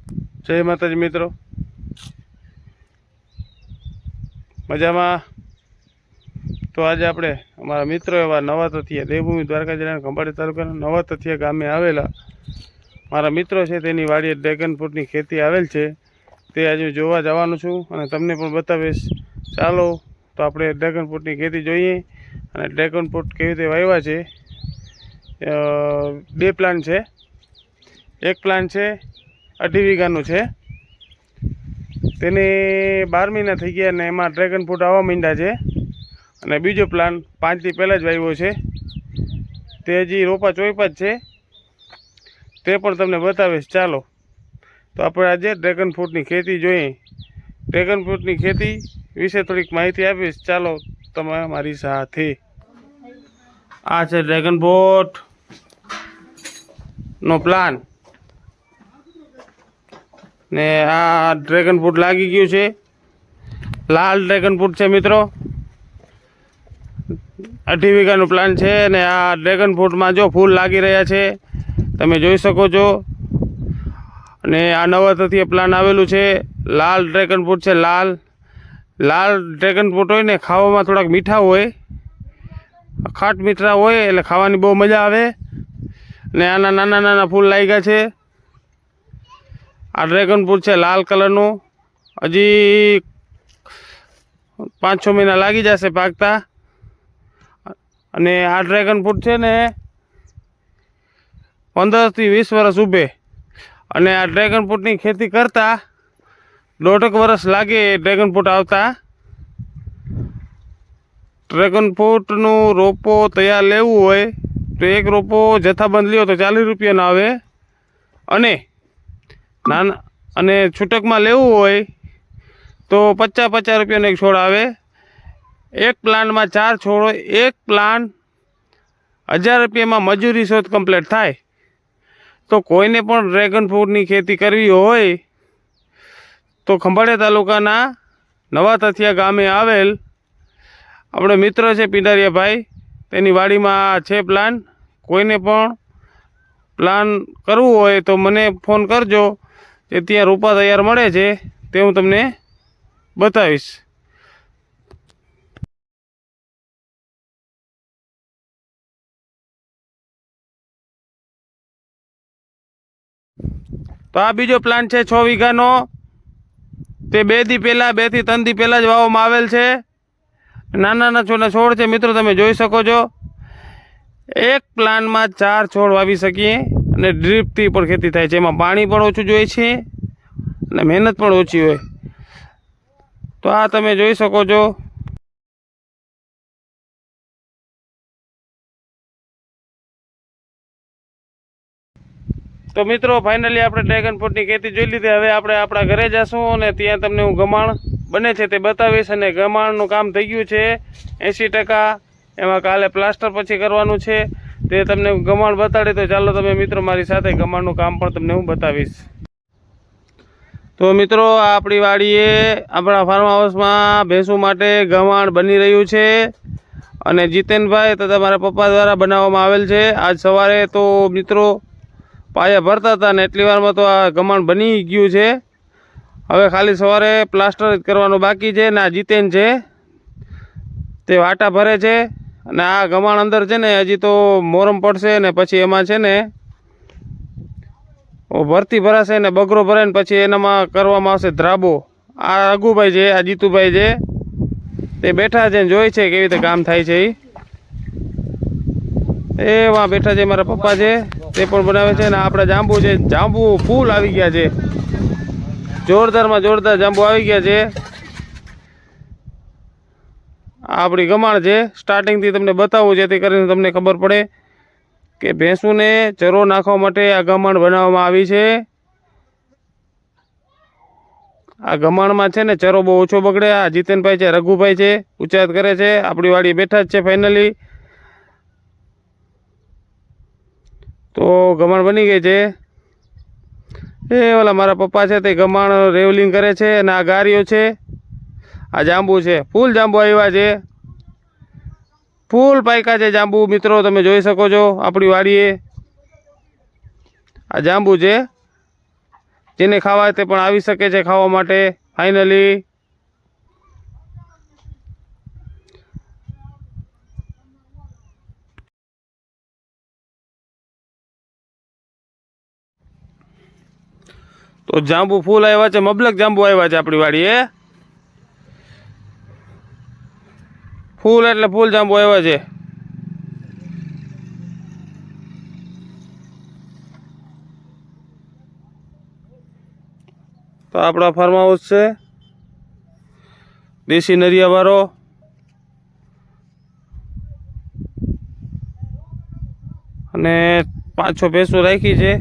જય માતાજી મિત્રો, મજામાં? તો આજે આપણે અમારા મિત્રો એવા નવા તથિયા દેવભૂમિ દ્વારકા જિલ્લાના ખંભાળી તાલુકાના નવા તથિયા ગામે આવેલા મારા મિત્રો છે તેની વાડીએ ડ્રેગન ફ્રૂટની ખેતી આવેલ છે. તે આજે જોવા જવાનું છું અને તમને પણ બતાવીશ. ચાલો તો આપણે ડ્રેગન ફ્રૂટની ખેતી જોઈએ અને ડ્રેગન ફ્રૂટ કેવી રીતે વાવ્યા છે. બે પ્લાન્ટ છે. એક પ્લાન્ટ છે 2.5 વીઘાનું છે, તેને 12 મહિના થઈ ગયા અને એમાં ડ્રેગન ફ્રૂટ આવવા માંડ્યા છે. અને બીજો પ્લાન્ટ 5 દી પહેલાં જ વાવ્યો છે, તે હજી રોપા ચોઈપા જ છે, તે પણ તમને બતાવીશ. ચાલો તો આપણે આજે ડ્રેગન ફ્રૂટની ખેતી જોઈએ. ડ્રેગન ફ્રૂટની ખેતી વિશે થોડીક માહિતી આપીશ. ચાલો તમે મારી સાથે. આ છે ડ્રેગન ફ્રૂટનો પ્લાન ને આ ડ્રેગન ફ્રૂટ લાગી ગયું છે. લાલ ડ્રેગન ફ્રૂટ છે મિત્રો, 2.5 વીઘાનું પ્લાન છે અને આ ડ્રેગન ફ્રૂટમાં જો ફૂલ લાગી રહ્યા છે, તમે જોઈ શકો છો. અને આ નવા તથ્ય પ્લાન આવેલું છે. લાલ ડ્રેગન ફ્રૂટ છે. લાલ ડ્રેગન ફ્રૂટ હોય ને ખાવામાં થોડાક મીઠા હોય, ખાટ મીઠા હોય એટલે ખાવાની બહુ મજા આવે. ને આના નાના નાના ફૂલ લાગ્યા છે. આ ડ્રેગન ફ્રૂટ છે લાલ કલરનું, હજી 5-6 મહિના લાગી જશે પાકતા. અને આ ડ્રેગન ફ્રૂટ છે ને 15 થી 20 વર્ષ ઊભે. અને આ ડ્રેગન ફ્રૂટની ખેતી કરતાં 1.5 વર્ષ લાગે ડ્રેગન ફ્રૂટ આવતા. ડ્રેગન ફ્રૂટનું રોપો તૈયાર લેવું હોય તો એક રોપો જથ્થાબંધ લ્યો તો 40 રૂપિયાનો આવે. અને છૂટકમાં લેવું હોય તો 50 રૂપિયાનો એક છોડ આવે. એક પ્લાન્ટમાં 4 છોડ હોય. એક પ્લાન્ટ 1000 રૂપિયામાં મજૂરી શોધ કમ્પ્લીટ થાય. તો કોઈને પણ ડ્રેગન ફ્રૂટની ખેતી કરવી હોય તો ખંભાળિયા તાલુકાના નવા તથિયા ગામે આવેલ આપણે મિત્ર છે પીડારિયાભાઈ, તેની વાડીમાં છે પ્લાન. કોઈને પણ પ્લાન કરવું હોય તો મને ફોન કરજો, કે ત્યાં રોપા તૈયાર મળે છે તે હું તમને બતાવીશ. તો આ બીજો પ્લાન્ટ છે 6 વીઘાનો, તે 2 થી 3 દી પહેલાં જ વાવવામાં આવેલ છે. નાના નાના છોડ છે મિત્રો, તમે જોઈ શકો છો. એક પ્લાન્ટમાં 4 છોડ વાવી શકીએ અને ડ્રીપથી પણ ખેતી થાય છે. એમાં પાણી પણ ઓછું જોઈએ છે અને મહેનત પણ ઓછી હોય. તો આ તમે જોઈ શકો છો. તો મિત્રો ફાઇનલી આપણે ડ્રેગન ફ્રૂટની ખેતી જોઈ લીધી. હવે આપણે આપણા ઘરે જઈશું અને ત્યાં તમને હું ગમાણ બને છે તે બતાવીશ. અને ગમાણનું કામ થઈ ગયું છે 80%. એમાં કાલે પ્લાસ્ટર પછી કરવાનું છે, તે તમને ગમાણ બતાડી. તો ચાલો તમે મિત્રો મારી સાથે ગમાણનું કામ પણ તમને હું બતાવીશ. તો મિત્રો આપણી વાડીએ આપણા ફાર્મ હાઉસમાં ભેંસો માટે ગમાણ બની રહ્યું છે અને જીતેનભાઈ તથા મારા પપ્પા દ્વારા બનાવવામાં આવેલ છે. આજ સવારે તો મિત્રો પાયા ભરતા હતા ને એટલી વારમાં તો આ ગમાણ બની ગયું છે. હવે ખાલી સવારે પ્લાસ્ટર જ કરવાનું બાકી છે. ને આ જીતેન છે તે વાટા ભરે છે. અને આ ગમાણ અંદર છે ને હજી તો મોરમ પડશે ને પછી એમાં છે ને ભરતી ભરાશે ને બગરો ભરાય ને પછી એનામાં કરવામાં આવશે ધ્રાબો. આ રઘુભાઈ છે, આ જીતુભાઈ છે, તે બેઠા છે, જોઈ છે કેવી રીતે કામ થાય છે. એ વાં બેઠા છે મારા પપ્પા છે, તે પણ બનાવે છે. અને આપણે જાંબુ છે, જાંબુ ફૂલ આવી ગયા છે, જોરદારમાં જોરદાર જાંબુ આવી ગયા છે. આપણી ગમાણ છે. સ્ટાર્ટિંગથી તમને બતાવું જેથી કરીને તમને ખબર પડે કે ભેંસુને ચરો નાખવા માટે આ ગમાણ બનાવવામાં આવી છે. આ ગમાણમાં છે ને ચરો બહુ ઓછો બગડે. આ જીતેનભાઈ છે, રઘુભાઈ છે, ઉચાત કરે છે. આપણી વાડી બેઠા જ છે ફાઇનલી. તો ગમાણ બની ગઈ છે. એ ઓલા મારા પપ્પા છે તે ગમાણ રેવલિંગ કરે છે. અને આ ગારીઓ છે, આ જાંબુ છે, ફૂલ જાંબુ આવ્યા છે, ફૂલ પાયકા છે જાંબુ. મિત્રો તમે જોઈ શકો છો આપણી વાડીએ આ જાંબુ છે. જેને ખાવા તે પણ આવી શકે છે ખાવા માટે ફાઇનલી। તો જાંબુ ફૂલ આવ્યા છે, મબલક જાંબુ આવ્યા છે આપણી વાડીએ। ફૂલ એટલે ફૂલ જાંબુ આવ્યા છે। તો આપણા ફાર્મ હાઉસ છે દેશી નરિયાવાળો, અને 5-6 ભેંસો રાખી છે।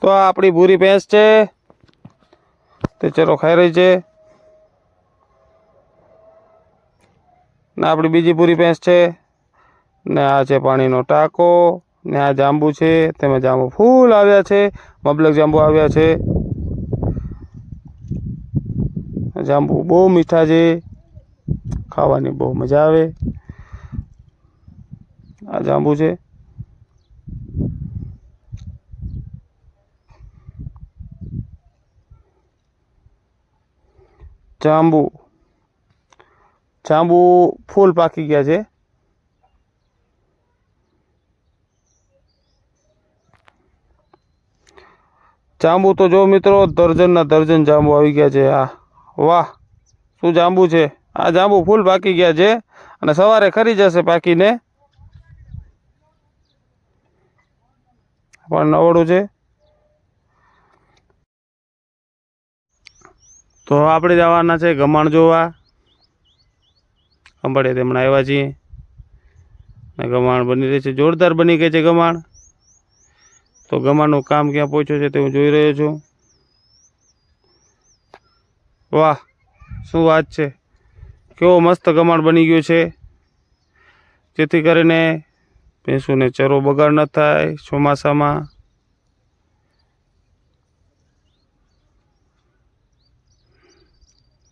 તો આ આપણી ભૂરી ભેંસ છે, તે ચરો ખાઈ રહી છે। ને આપણી બીજી ભૂરી ભેંસ છે, ને આ છે પાણીનો ટાંકો, ને આ જાંબુ છે, તેમાં જાંબુ ફૂલ આવ્યા છે, મબલક જાંબુ આવ્યા છે। જાંબુ બહુ મીઠા છે, ખાવાની બહુ મજા આવે। આ જાંબુ છે। જાંબુ જાંબુ ફૂલ પાકી ગયા છે। જાંબુ તો જો મિત્રો દર્જનના દર્જન જાંબુ આવી ગયા છે। આ વાહ શું જાંબુ છે! આ જાંબુ ફૂલ પાકી ગયા છે અને સવારે ખરી જશે પાકીને, પણ નવડું છે। તો આપણે જવાના છે ગમાણ જોવા, અંબાડે હમણાં આવ્યા છીએ ને ગમાણ બની રહી છે, જોરદાર બની ગઈ છે ગમાણ। તો ગમાણનું કામ ક્યાં પહોંચ્યું છે તે હું જોઈ રહ્યો છું। વાહ શું વાત છે! કેવો મસ્ત ગમાણ બની ગયું છે, જેથી કરીને ભેંસોને ચરો બગાડ ન થાય ચોમાસામાં।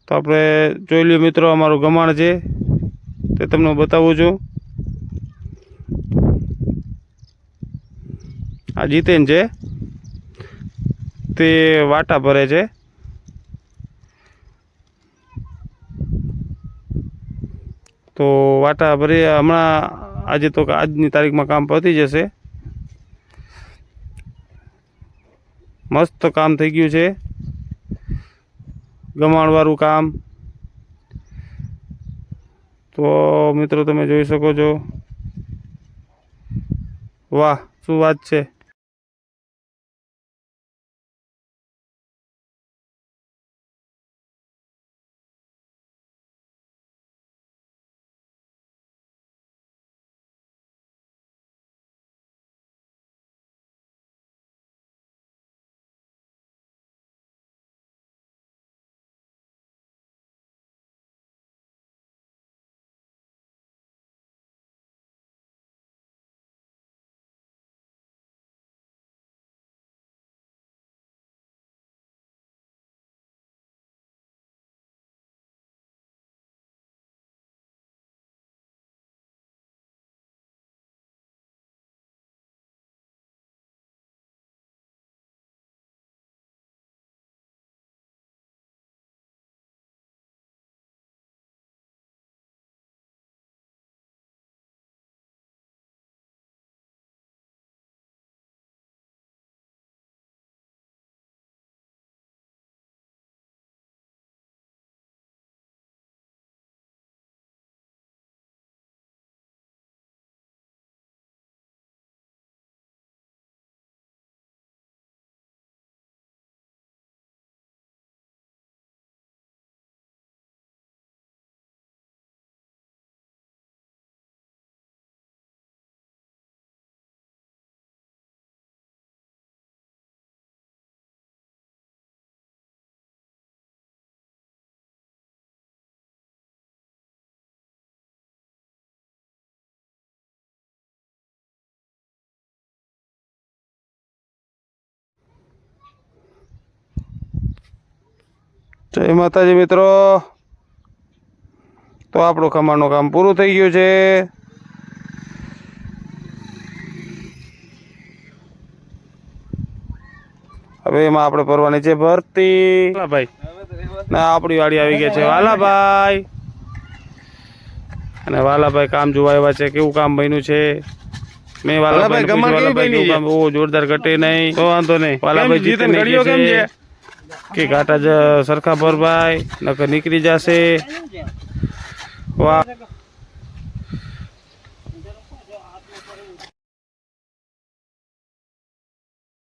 તો આપણે જોઈ લ્યો મિત્રો, અમારું ગમાણ છે તે તમને બતાવું છું। આ જીતેન છે, તે વાટા ભરે છે। તો વાટા ભરી હમણાં આજે તો આજની તારીખમાં કામ પતી જશે। મસ્ત કામ થઈ ગયું છે ગમાણવાળું કામ। તો મિત્રો તમે જોઈ શકો છો, વાહ શું વાત છે! જય માતાજી મિત્રો, તો આપણું ખમાણનું કામ પૂરું થઈ ગયું છે. હવે એમાં આપણે ભરવાની છે ભરતી. ભાઈ ના આપણી વાડી આવી ગઈ છે વાલાભાઈ, અને વાલાભાઈ કામ જોવા આવ્યા છે. કેવું કામ બન્યું છે? મેં વાલાભાઈ કેવું કામ? ઓ જોરદાર ઘટે નહીં તો વાંધો નહીં. વાલાભાઈ જીતન ઘડીઓ કેમ છે કે ઘાટા જ સરખા ભરભાઈ નકર નીકળી જશે. વાહ